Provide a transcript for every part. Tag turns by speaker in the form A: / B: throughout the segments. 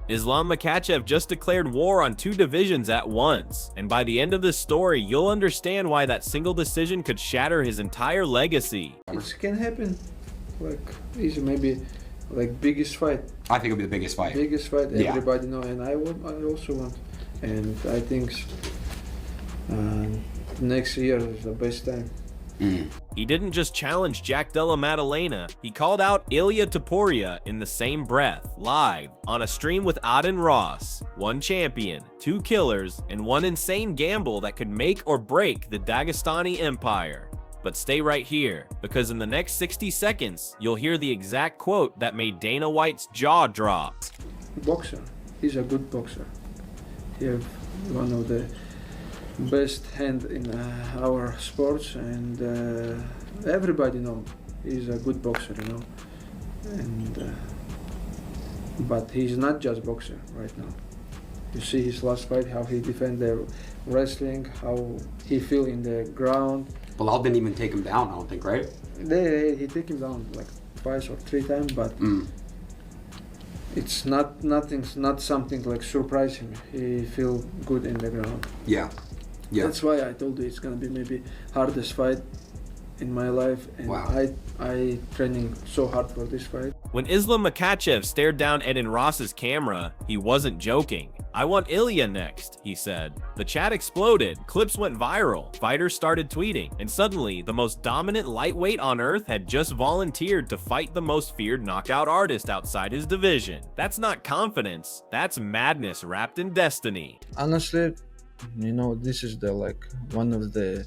A: Islam Makhachev just declared war on 2 divisions at once, and by the end of this story, you'll understand why that single decision could shatter his entire legacy.
B: It can happen, like easy, maybe like biggest fight.
C: I think it'll be the biggest fight.
B: Biggest fight,
C: Yeah.
B: everybody know, and I also want, and I think next year is the best time.
A: He didn't just challenge Jack Della Maddalena, he called out Ilia Topuria in the same breath, live, on a stream with Adin Ross. 1 champion, 2 killers, and 1 insane gamble that could make or break the Dagestani empire. But stay right here, because in the next 60 seconds, you'll hear the exact quote that made Dana White's jaw drop.
B: Boxer, he's a good boxer. He have one of the best hand in our sports, and everybody know he's a good boxer, you know. And but he's not just boxer right now. You see his last fight, how he defend the wrestling, how he feel in the ground.
C: Bilal didn't even take him down, I don't think, right?
B: He take him down like twice or 3 times, but it's not something like surprising. He feel good in the ground.
C: Yeah. Yeah.
B: That's why I told you it's gonna be maybe hardest fight in my life, and
C: wow.
B: I training so hard for this fight.
A: When Islam Makhachev stared down Adin Ross's camera, he wasn't joking. "I want Ilia next," he said. The chat exploded, clips went viral, fighters started tweeting, and suddenly the most dominant lightweight on earth had just volunteered to fight the most feared knockout artist outside his division. That's not confidence, that's madness wrapped in destiny.
B: Honestly, you know, this is the like one of the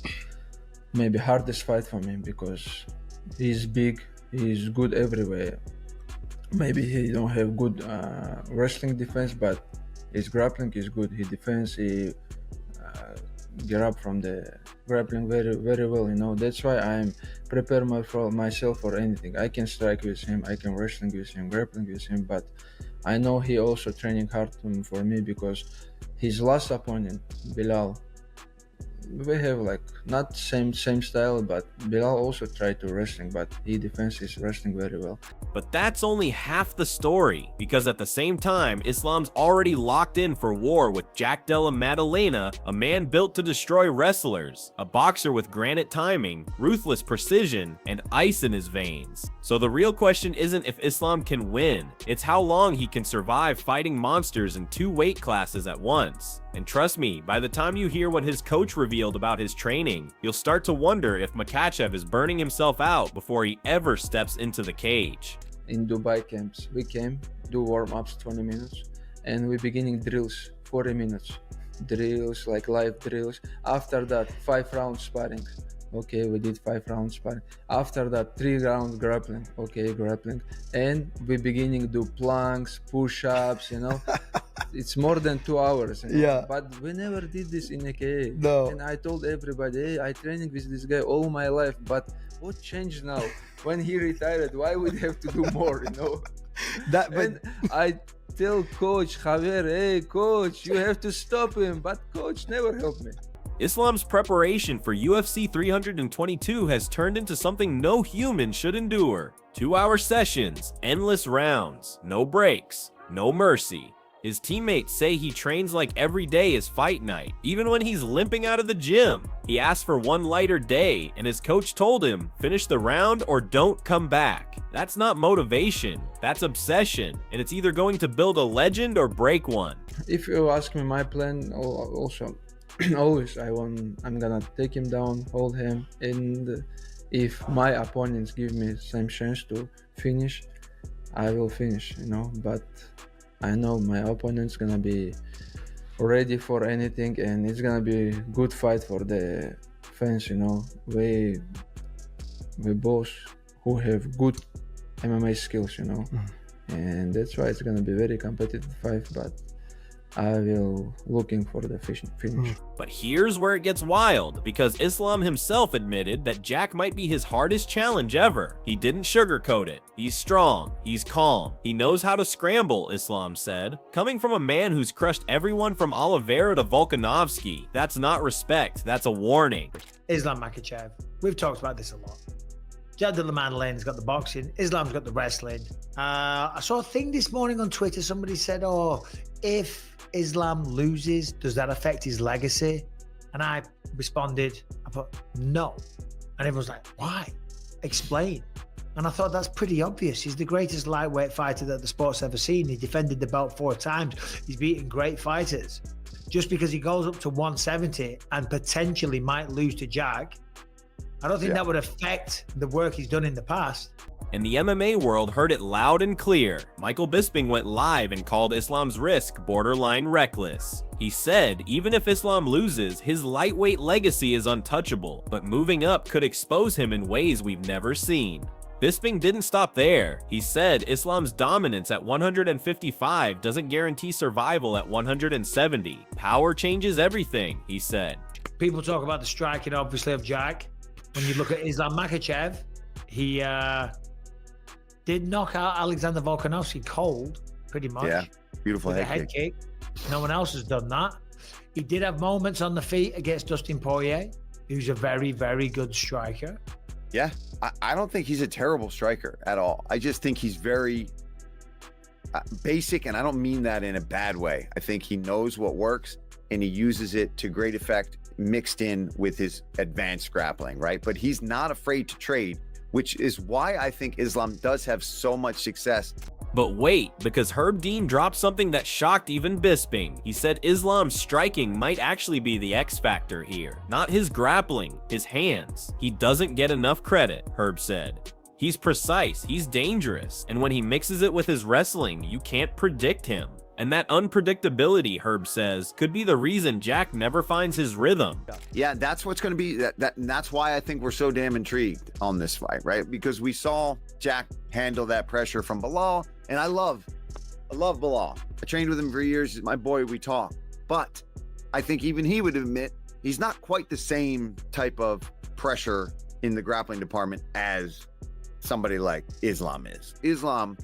B: maybe hardest fight for me, because he's big, he's good everywhere. Maybe he don't have good wrestling defense, but his grappling is good. He defends, he get up from the grappling very well, you know. That's why I'm prepare myself for anything. I can strike with him, I can wrestling with him, grappling with him, but I know he also training hard for me, because his last opponent, Bilal, we have like not same style, but Bilal also tried to wrestling, but he defends his wrestling very well.
A: But that's only half the story, because at the same time, Islam's already locked in for war with Jack Della Maddalena, a man built to destroy wrestlers, a boxer with granite timing, ruthless precision, and ice in his veins. So the real question isn't if Islam can win, it's how long he can survive fighting monsters in 2 weight classes at once. And trust me, by the time you hear what his coach revealed about his training, you'll start to wonder if Makhachev is burning himself out before he ever steps into the cage.
B: In Dubai camps, we came, do warm-ups 20 minutes, and we beginning drills 40 minutes. Drills, like live drills. After that, 5 rounds sparring. Okay, we did 5 rounds sparring. After that, 3 rounds grappling. Okay, grappling. And we beginning do planks, push-ups, you know. It's more than 2 hours, you know?
D: Yeah.
B: But we never did this in AKA.
D: No.
B: And I told everybody, hey, I training with this guy all my life, but what changed now? When he retired, why would have to do more, you know? And I tell coach Javier, hey coach, you have to stop him, but coach never helped me.
A: Islam's preparation for UFC 322 has turned into something no human should endure. 2-hour sessions, endless rounds, no breaks, no mercy. His teammates say he trains like every day is fight night, even when he's limping out of the gym. He asked for one lighter day, and his coach told him, finish the round or don't come back. That's not motivation, that's obsession, and it's either going to build a legend or break one.
B: If you ask me my plan, also, always I'm gonna take him down, hold him, and if my opponents give me same chance to finish, I will finish, you know. But I know my opponent's gonna be ready for anything, and it's gonna be a good fight for the fans, you know. We both who have good MMA skills, you know, and that's why it's gonna be very competitive fight, but I will looking for the finish.
A: But here's where it gets wild, because Islam himself admitted that Jack might be his hardest challenge ever. He didn't sugarcoat it. He's strong, he's calm, he knows how to scramble, Islam said. Coming from a man who's crushed everyone from Oliveira to Volkanovski, that's not respect, that's a warning.
D: Islam Makhachev, we've talked about this a lot. Jack Della Maddalena's got the boxing, Islam's got the wrestling. I saw a thing this morning on Twitter. Somebody said, oh, if Islam loses, does that affect his legacy? And I responded, I thought, no. And everyone's like, why? Explain. And I thought that's pretty obvious. He's the greatest lightweight fighter that the sport's ever seen. He defended the belt 4 times. He's beaten great fighters. Just because he goes up to 170 and potentially might lose to Jack, I don't think that would affect the work he's done in the past.
A: And the MMA world heard it loud and clear. Michael Bisping went live and called Islam's risk borderline reckless. He said even if Islam loses, his lightweight legacy is untouchable, but moving up could expose him in ways we've never seen. Bisping didn't stop there. He said Islam's dominance at 155 doesn't guarantee survival at 170. Power changes everything, he said.
D: People talk about the striking, obviously, of Jack. When you look at Islam Makhachev, he did knock out Alexander Volkanovski cold, pretty much.
E: Yeah, beautiful
D: with a
E: head
D: head
E: kick.
D: kick. No one else has done that. He did have moments on the feet against Dustin Poirier, who's a very, very good striker.
E: Yeah, I don't think he's a terrible striker at all. I just think he's very basic, and I don't mean that in a bad way. I think he knows what works, and he uses it to great effect mixed in with his advanced grappling, right? But he's not afraid to trade, which is why I think Islam does have so much success.
A: But wait, because Herb Dean dropped something that shocked even Bisping. He said Islam's striking might actually be the X factor here, not his grappling, his hands. He doesn't get enough credit, Herb said. He's precise, he's dangerous, and when he mixes it with his wrestling, you can't predict him. And that unpredictability, Herb says, could be the reason Jack never finds his rhythm.
E: Yeah, that's what's going to be, that's why I think we're so damn intrigued on this fight, right? Because we saw Jack handle that pressure from Bilal, and I love Bilal. I trained with him for years. He's my boy, we talk. But I think even he would admit he's not quite the same type of pressure in the grappling department as somebody like Islam is. Islam,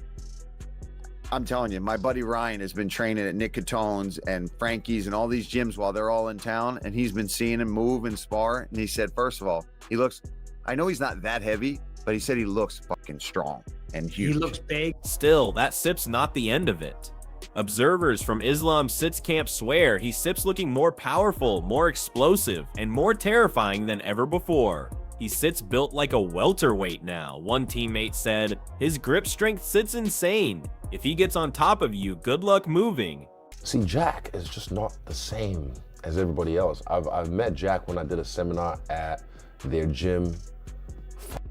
E: I'm telling you, my buddy Ryan has been training at Nick Catone's and Frankie's and all these gyms while they're all in town, and he's been seeing him move and spar. And he said, first of all, he looks, I know he's not that heavy, but he said he looks fucking strong and huge.
D: He looks big.
A: Still, that sip's not the end of it. Observers from Islam's sits camp swear he sips looking more powerful, more explosive, and more terrifying than ever before. He sits built like a welterweight now, one teammate said. His grip strength sits insane. If he gets on top of you, good luck moving.
F: See, Jack is just not the same as everybody else. I've met Jack when I did a seminar at their gym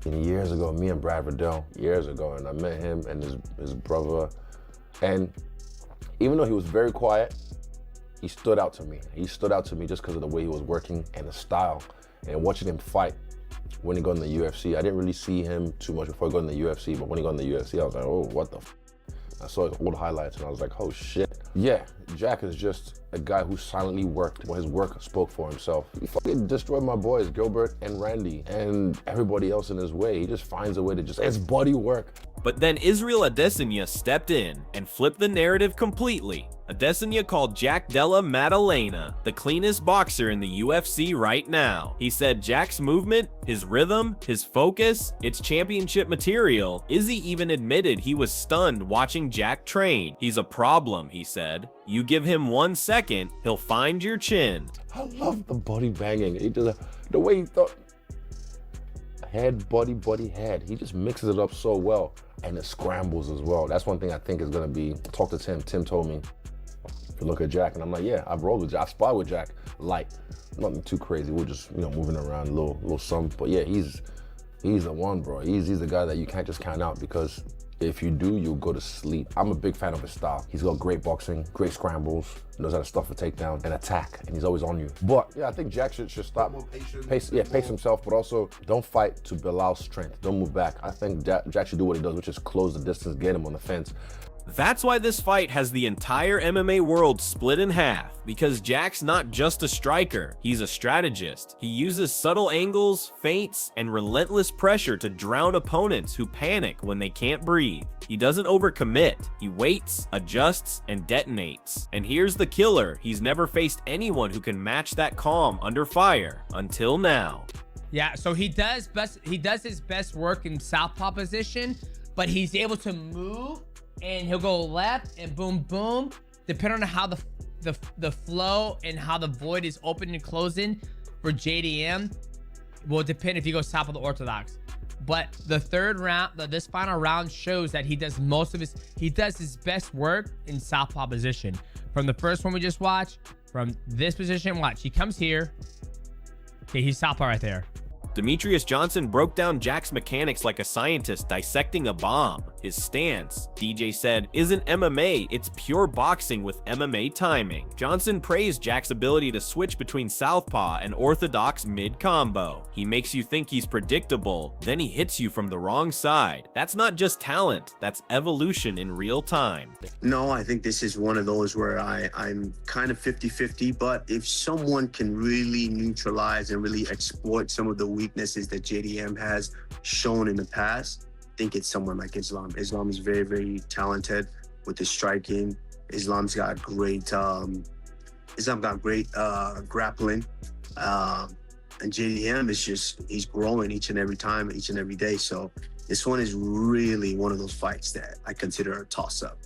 F: years ago, me and Brad Riddell, years ago, and I met him and his brother. And even though he was very quiet, he stood out to me. He stood out to me just because of the way he was working and the style. And watching him fight when he got in the UFC, I didn't really see him too much before he got in the UFC, but when he got in the UFC, I was like, oh, what the f? I saw his old highlights and I was like, oh shit. Yeah, Jack is just a guy who silently worked. Well, his work spoke for himself. He fucking destroyed my boys, Gilbert and Randy, and everybody else in his way. He just finds a way to it's body work.
A: But then Israel Adesanya stepped in and flipped the narrative completely. Adesanya called Jack Della Maddalena the cleanest boxer in the UFC right now. He said Jack's movement, his rhythm, his focus, it's championship material. Izzy even admitted he was stunned watching Jack train. He's a problem, he said. You give him 1 second, he'll find your chin.
F: I love the body banging. He just, the way he thought, head, body, head. He just mixes it up so well, and it scrambles as well. That's one thing I think is gonna be, talk to Tim. Tim told me, if you look at Jack, and I'm like, yeah, I've rolled with Jack, I spar with Jack, light. Nothing too crazy, we're just, moving around a little something. But yeah, he's the one, bro. He's the guy that you can't just count out, because if you do, you'll go to sleep. I'm a big fan of his style. He's got great boxing, great scrambles, knows how to stuff a takedown and attack, and he's always on you. But yeah, I think Jack should stop. Pace himself, but also don't fight to Bilal's strength. Don't move back. I think Jack should do what he does, which is close the distance, get him on the fence.
A: That's why this fight has the entire MMA world split in half, because Jack's not just a striker, he's a strategist. He uses subtle angles, feints, and relentless pressure to drown opponents who panic when they can't breathe. He doesn't overcommit, he waits, adjusts, and detonates. And here's the killer, he's never faced anyone who can match that calm under fire, until now.
G: Yeah, so he does his best work in southpaw position, but he's able to move and he'll go left and boom, boom, depending on how the flow and how the void is opening and closing for JDM will depend if he goes south of the orthodox. But the third round, this final round shows that he does his best work in southpaw position. From the first one we just watched, from this position, watch, he comes here. Okay, he's southpaw right there.
A: Demetrius Johnson broke down Jack's mechanics like a scientist dissecting a bomb. His stance, DJ said, isn't MMA, it's pure boxing with MMA timing. Johnson praised Jack's ability to switch between southpaw and orthodox mid-combo. He makes you think he's predictable, then he hits you from the wrong side. That's not just talent, that's evolution in real time.
H: No, I think this is one of those where I'm kind of 50-50, but if someone can really neutralize and really exploit some of the weaknesses that JDM has shown in the past, I think it's someone like Islam. Islam is very, very talented with his striking. Islam's got great grappling. And JDM is he's growing each and every time, each and every day. So this one is really one of those fights that I consider a toss-up.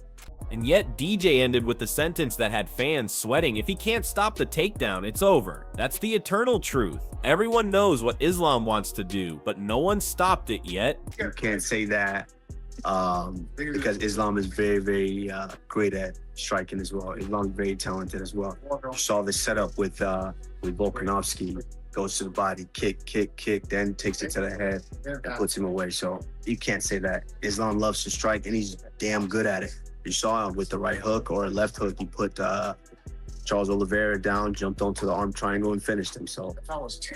A: And yet DJ ended with the sentence that had fans sweating. If he can't stop the takedown, it's over. That's the eternal truth. Everyone knows what Islam wants to do, but no one stopped it yet.
H: You can't say that because Islam is very, very great at striking as well. Islam's very talented as well. You saw the setup with Volkanovski. Goes to the body, kick, then takes it to the head and puts him away. So you can't say that. Islam loves to strike, and he's damn good at it. You saw him with the right hook or left hook. He put Charles Oliveira down, jumped onto the arm triangle, and finished him. So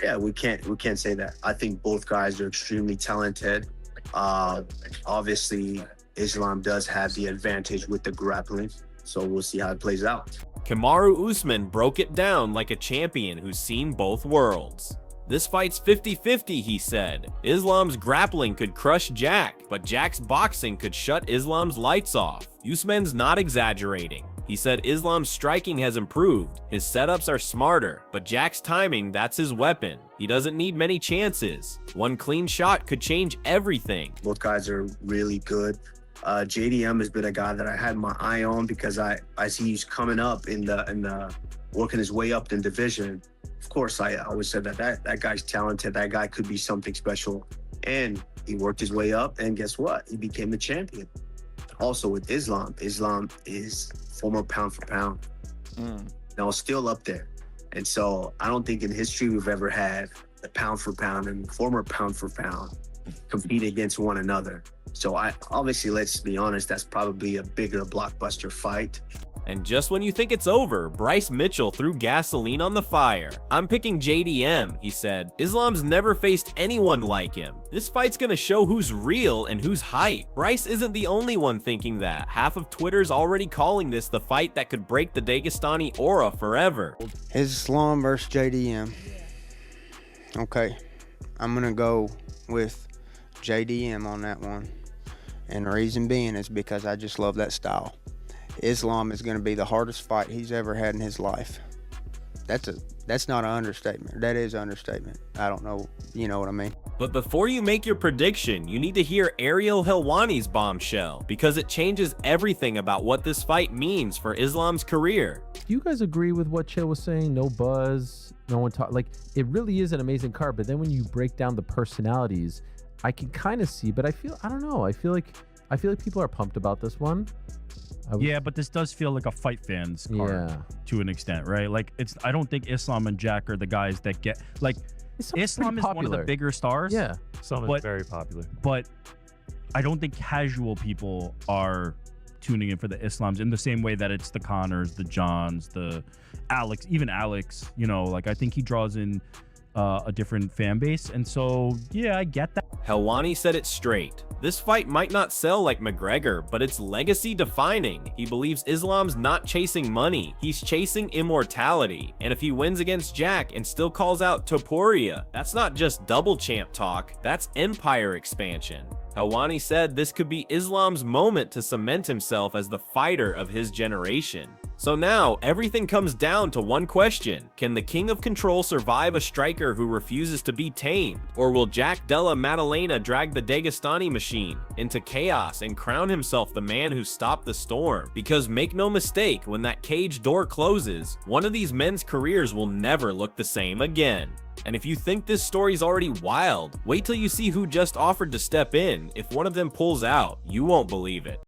H: yeah, we can't say that. I think both guys are extremely talented. Obviously, Islam does have the advantage with the grappling. So we'll see how it plays out.
A: Kamaru Usman broke it down like a champion who's seen both worlds. This fight's 50-50, he said. Islam's grappling could crush Jack, but Jack's boxing could shut Islam's lights off. Usman's not exaggerating. He said Islam's striking has improved, his setups are smarter, but Jack's timing, that's his weapon. He doesn't need many chances. One clean shot could change everything.
H: Both guys are really good. JDM has been a guy that I had my eye on because I see he's coming up in the working his way up in division. Of course, I always said that guy's talented. That guy could be something special. And he worked his way up, and guess what? He became the champion. Also with Islam is former pound for pound. Now still up there. And so I don't think in history we've ever had the pound for pound and former pound for pound compete against one another. So obviously, let's be honest, that's probably a bigger blockbuster fight.
A: And just when you think it's over, Bryce Mitchell threw gasoline on the fire. I'm picking JDM, he said. Islam's never faced anyone like him. This fight's gonna show who's real and who's hype. Bryce isn't the only one thinking that. Half of Twitter's already calling this the fight that could break the Dagestani aura forever.
I: Islam versus JDM. Okay, I'm gonna go with JDM on that one. And the reason being is because I just love that style. Islam is going to be the hardest fight he's ever had in his life. That's not an understatement. That is an understatement. I don't know, you know what I mean?
A: But before you make your prediction, you need to hear Ariel Helwani's bombshell, because it changes everything about what this fight means for Islam's career.
J: Do you guys agree with what Chill was saying? No buzz, no one talk. Like, it really is an amazing card, but then when you break down the personalities, I can kind of see, but I don't know. I feel like people are pumped about this one.
K: Yeah, but this does feel like a fight fans card to an extent, right? Like, I don't think Islam and Jack are the guys that get, like, Islam is one of the bigger stars.
J: Yeah.
L: Islam is very popular.
K: But I don't think casual people are tuning in for the Islams in the same way that it's the Connors, the Johns, the Alex, even Alex, you know, like, I think he draws in a different fan base. And so, yeah, I get that.
A: Helwani said it straight. This fight might not sell like McGregor, but it's legacy defining. He believes Islam's not chasing money, he's chasing immortality. And if he wins against Jack and still calls out Topuria, that's not just double champ talk, that's empire expansion. Helwani said this could be Islam's moment to cement himself as the fighter of his generation. So now, everything comes down to one question. Can the King of Control survive a striker who refuses to be tamed? Or will Jack Della Maddalena drag the Dagestani machine into chaos and crown himself the man who stopped the storm? Because make no mistake, when that cage door closes, one of these men's careers will never look the same again. And if you think this story's already wild, wait till you see who just offered to step in. If one of them pulls out, you won't believe it.